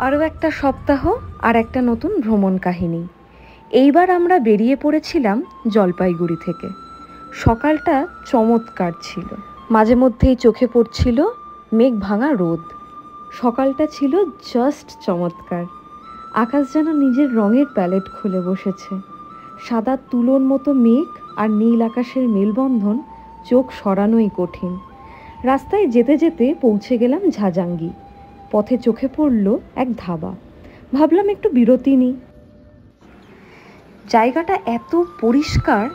আরও একটা সপ্তাহ আর একটা নতুন ভ্রমণ কাহিনী। এইবার আমরা বেরিয়ে পড়েছিলাম জলপাইগুড়ি থেকে। সকালটা চমৎকার ছিল, মাঝে মধ্যেই চোখে পড়ছিল মেঘ ভাঙা রোদ। সকালটা ছিল জাস্ট চমৎকার। আকাশ যেন নিজের রঙের প্যালেট খুলে বসেছে। সাদা তুলোর মতো মেঘ আর নীল আকাশের মেলবন্ধন চোখ সরানোই কঠিন। রাস্তায় যেতে যেতে পৌঁছে গেলাম ঝাজাঙ্গি। পথে চোখে পড়ল এক ধাবা। ভাবলাম একটু বিরতি নিই। জায়গাটা এত পরিষ্কার,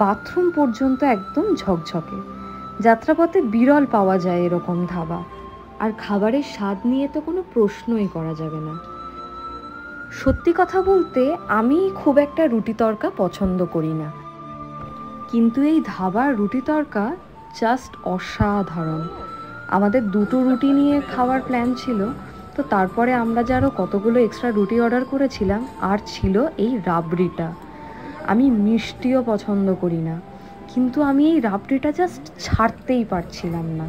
বাথরুম পর্যন্ত একদম ঝকঝকে। যাত্রাপথে বিরল পাওয়া যায় এরকম ধাবা। আর খাবারের স্বাদ নিয়ে তো কোনো প্রশ্নই করা যাবে না। সত্যি কথা বলতে আমি খুব একটা রুটি তড়কা পছন্দ করি না, কিন্তু এই ধাবার রুটি তড়কা জাস্ট অসাধারণ। আমাদের দুটো রুটি নিয়ে খাওয়ার প্ল্যান ছিল, তো তারপরে আমরা যে আরও কতগুলো এক্সট্রা রুটি অর্ডার করেছিলাম। আর ছিল এই রাবড়িটা। আমি মিষ্টিও পছন্দ করি না, কিন্তু আমি এই রাবড়িটা জাস্ট ছাড়তেই পারছিলাম না।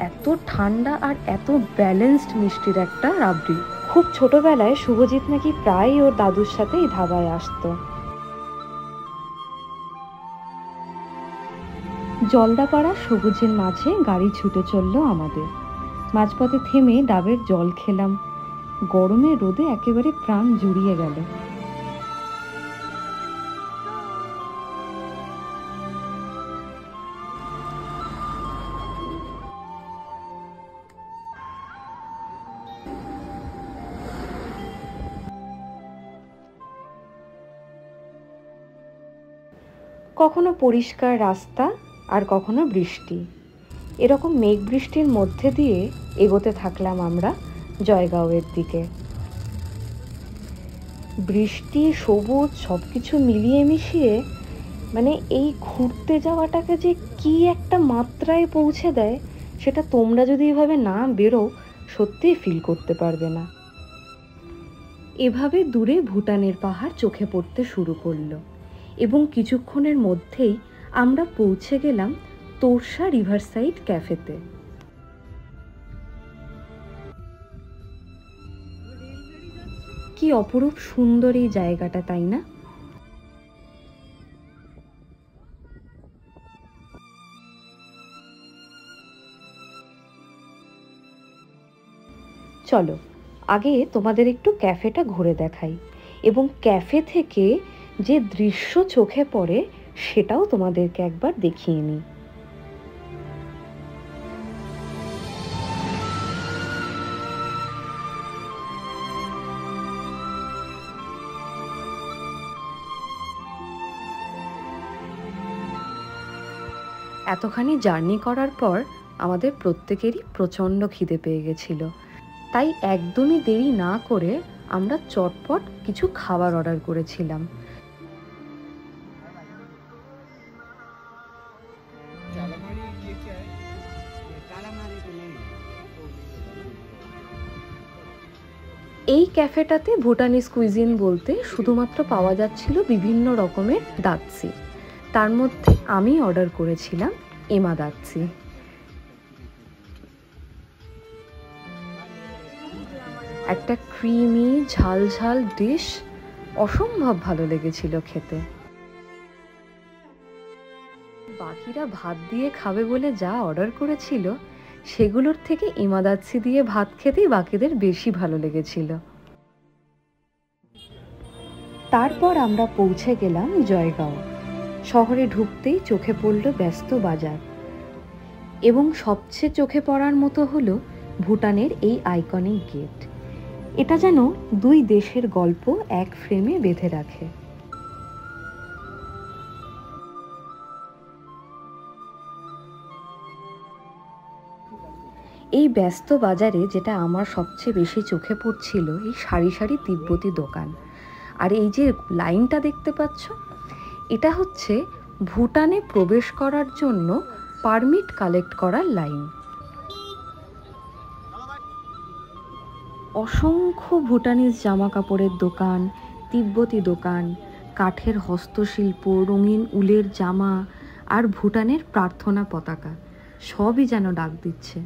এত ঠান্ডা আর এত ব্যালেন্সড মিষ্টির একটা রাবড়ি। খুব ছোটবেলায় শুভজিৎ নাকি প্রায়ই ওর দাদুর সাথে এই ধাবায় আসতো। জলদাপাড়া সবুজের মাঝে গাড়ি ছুটে চলল আমাদের। মাঝপথে থেমে ডাবের জল খেলাম। গরমে রোদে একেবারে প্রাণ জুড়িয়ে গেল। কখনো পরিষ্কার রাস্তা আর কখনো বৃষ্টি। এরকম মেঘ বৃষ্টির মধ্যে দিয়ে এগোতে থাকলাম আমরা জয়গাঁওয়ের দিকে। বৃষ্টি, সবুজ সব কিছু মিলিয়ে মিশিয়ে মানে এই ঘুরতে যাওয়াটাকে যে কি একটা মাত্রায় পৌঁছে দেয়, সেটা তোমরা যদি এভাবে না বেরো সত্যিই ফিল করতে পারবে না। এভাবে দূরে ভুটানের পাহাড় চোখে পড়তে শুরু করলো এবং কিছুক্ষণের মধ্যেই আমরা পৌঁছে গেলাম তোরসা রিভারসাইড ক্যাফেতে। কি অপরূপ সুন্দর এই জায়গাটা, তাই না? চলো আগে তোমাদের একটু ক্যাফেটা ঘুরে দেখাই, এবং ক্যাফে থেকে যে দৃশ্য চোখে পড়ে সেটাও তোমাদেরকে একবার দেখিয়ে নিই। এতখানি জার্নি করার পর আমাদের প্রত্যেকেরই প্রচণ্ড খিদে পেয়ে গেছিল। তাই একদমই দেরি না করে আমরা চটপট কিছু খাবার অর্ডার করেছিলাম। এই ক্যাফেটাতে ভুটানিজ কুইজিন বলতে শুধুমাত্র পাওয়া যাচ্ছিল বিভিন্ন রকমের দাৎসি। তার মধ্যে আমি অর্ডার করেছিলাম এমা দাৎসি। একটা ক্রিমি ঝাল ঝাল ডিশ, অসম্ভব ভালো লেগেছিল খেতে। বাকিরা ভাত দিয়ে খাবে বলে যা অর্ডার করেছিল সেগুলোর থেকে ইমাদাচ্ছি দিয়ে ভাত খেতেই বাকিদের বেশি ভালো লেগেছিল। তারপর আমরা পৌঁছে গেলাম জয়গাঁও। শহরে ঢুকতেই চোখে পড়ল ব্যস্ত বাজার, এবং সবচেয়ে চোখে পড়ার মতো হলো ভুটানের এই আইকনিক গেট। এটা যেন দুই দেশের গল্প এক ফ্রেমে বেঁধে রাখে। এই ব্যস্ত বাজারে যেটা আমার সবচেয়ে বেশি চোখে পড়ছিল, এই সারি সারি তিব্বতী দোকান। আর এই যে লাইনটা দেখতে পাচ্ছ, এটা হচ্ছে ভুটানে প্রবেশ করার জন্য পারমিট কালেক্ট করার লাইন। অসংখ্য ভুটানিজ জামা কাপড়ের দোকান, তিব্বতী দোকান, কাঠের হস্তশিল্প, রঙিন উলের জামা আর ভুটানের প্রার্থনা পতাকা সবই যেন ডাক দিচ্ছে।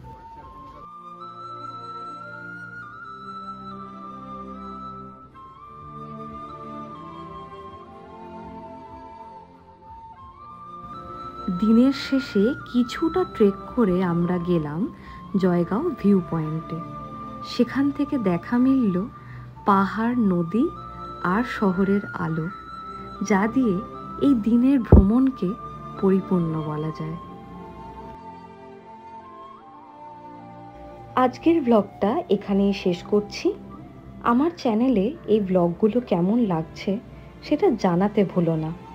দিনের শেষে কিছুটা ট্রেক করে আমরা গেলাম জয়গাঁও ভিউ পয়েন্টে। সেখান থেকে দেখা মিলল পাহাড়, নদী আর শহরের আলো, যা দিয়ে এই দিনের ভ্রমণকে পরিপূর্ণ বলা যায়। আজকের ব্লগটা এখানেই শেষ করছি। আমার চ্যানেলে এই ব্লগগুলো কেমন লাগছে সেটা জানাতে ভুলো না।